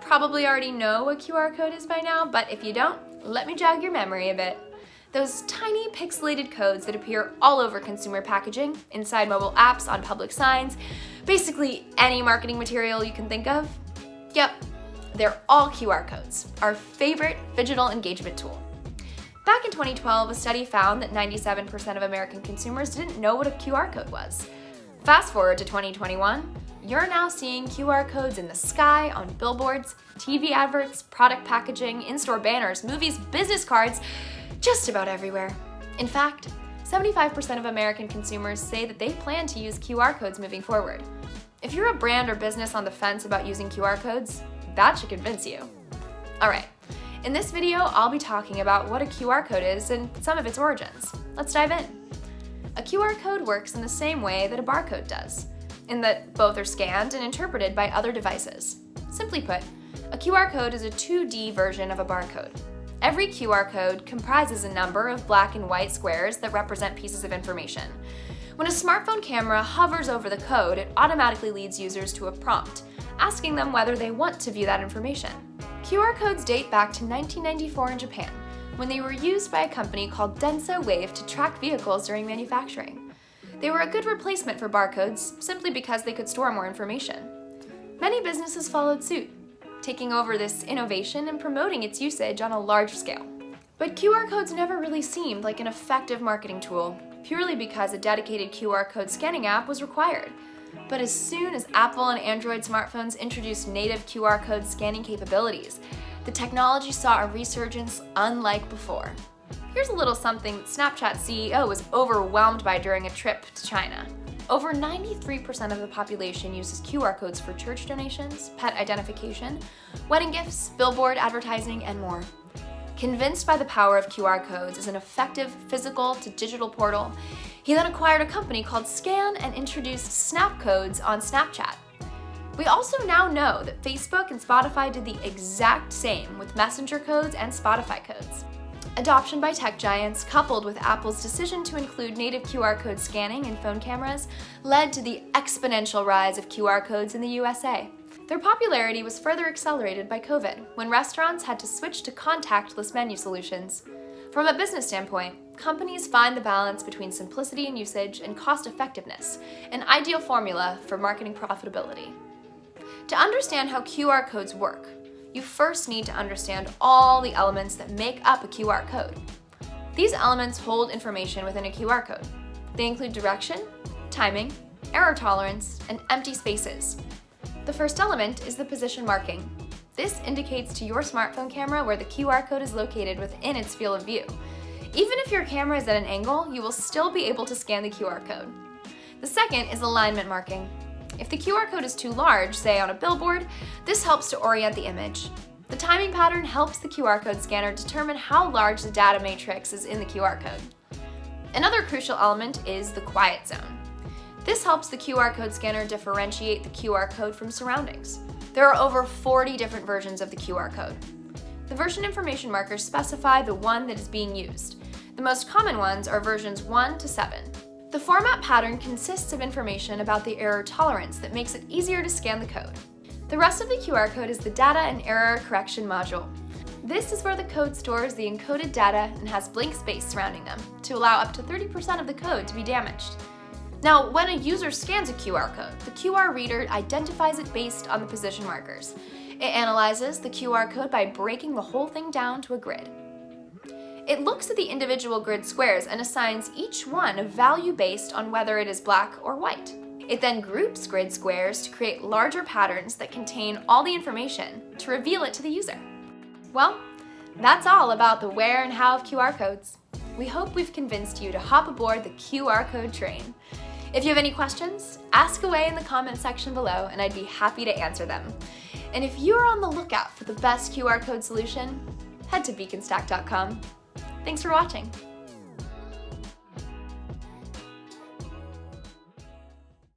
probably already know what QR code is by now, but if you don't, let me jog your memory a bit. Those tiny pixelated codes that appear all over consumer packaging, inside mobile apps, on public signs, basically any marketing material you can think of. Yep, they're all QR codes, our favorite digital engagement tool. Back in 2012, a study found that 97% of American consumers didn't know what a QR code was. Fast forward to 2021, you're now seeing QR codes in the sky, on billboards, TV adverts, product packaging, in-store banners, movies, business cards, just about everywhere. In fact, 75% of American consumers say that they plan to use QR codes moving forward. If you're a brand or business on the fence about using QR codes, that should convince you. All right, in this video, I'll be talking about what a QR code is and some of its origins. Let's dive in. A QR code works in the same way that a barcode does, in that both are scanned and interpreted by other devices. Simply put, a QR code is a 2D version of a barcode. Every QR code comprises a number of black and white squares that represent pieces of information. When a smartphone camera hovers over the code, it automatically leads users to a prompt, asking them whether they want to view that information. QR codes date back to 1994 in Japan, when they were used by a company called Denso Wave to track vehicles during manufacturing. They were a good replacement for barcodes, simply because they could store more information. Many businesses followed suit, taking over this innovation and promoting its usage on a large scale. But QR codes never really seemed like an effective marketing tool, purely because a dedicated QR code scanning app was required. But as soon as Apple and Android smartphones introduced native QR code scanning capabilities, the technology saw a resurgence unlike before. Here's a little something that Snapchat CEO was overwhelmed by during a trip to China. Over 93% of the population uses QR codes for church donations, pet identification, wedding gifts, billboard advertising, and more. Convinced by the power of QR codes as an effective physical to digital portal, he then acquired a company called Scan and introduced Snap Codes on Snapchat. We also now know that Facebook and Spotify did the exact same with Messenger codes and Spotify codes. Adoption by tech giants, coupled with Apple's decision to include native QR code scanning in phone cameras, led to the exponential rise of QR codes in the USA. Their popularity was further accelerated by COVID, when restaurants had to switch to contactless menu solutions. From a business standpoint, companies find the balance between simplicity in usage and cost effectiveness, an ideal formula for marketing profitability. To understand how QR codes work, you first need to understand all the elements that make up a QR code. These elements hold information within a QR code. They include direction, timing, error tolerance, and empty spaces. The first element is the position marking. This indicates to your smartphone camera where the QR code is located within its field of view. Even if your camera is at an angle, you will still be able to scan the QR code. The second is alignment marking. If the QR code is too large, say on a billboard, this helps to orient the image. The timing pattern helps the QR code scanner determine how large the data matrix is in the QR code. Another crucial element is the quiet zone. This helps the QR code scanner differentiate the QR code from surroundings. There are over 40 different versions of the QR code. The version information markers specify the one that is being used. The most common ones are versions 1 to 7. The format pattern consists of information about the error tolerance that makes it easier to scan the code. The rest of the QR code is the data and error correction module. This is where the code stores the encoded data and has blank space surrounding them to allow up to 30% of the code to be damaged. Now, when a user scans a QR code, the QR reader identifies it based on the position markers. It analyzes the QR code by breaking the whole thing down to a grid. It looks at the individual grid squares and assigns each one a value based on whether it is black or white. It then groups grid squares to create larger patterns that contain all the information to reveal it to the user. Well, that's all about the where and how of QR codes. We hope we've convinced you to hop aboard the QR code train. If you have any questions, ask away in the comment section below and I'd be happy to answer them. And if you're on the lookout for the best QR code solution, head to beaconstack.com. Thanks for watching.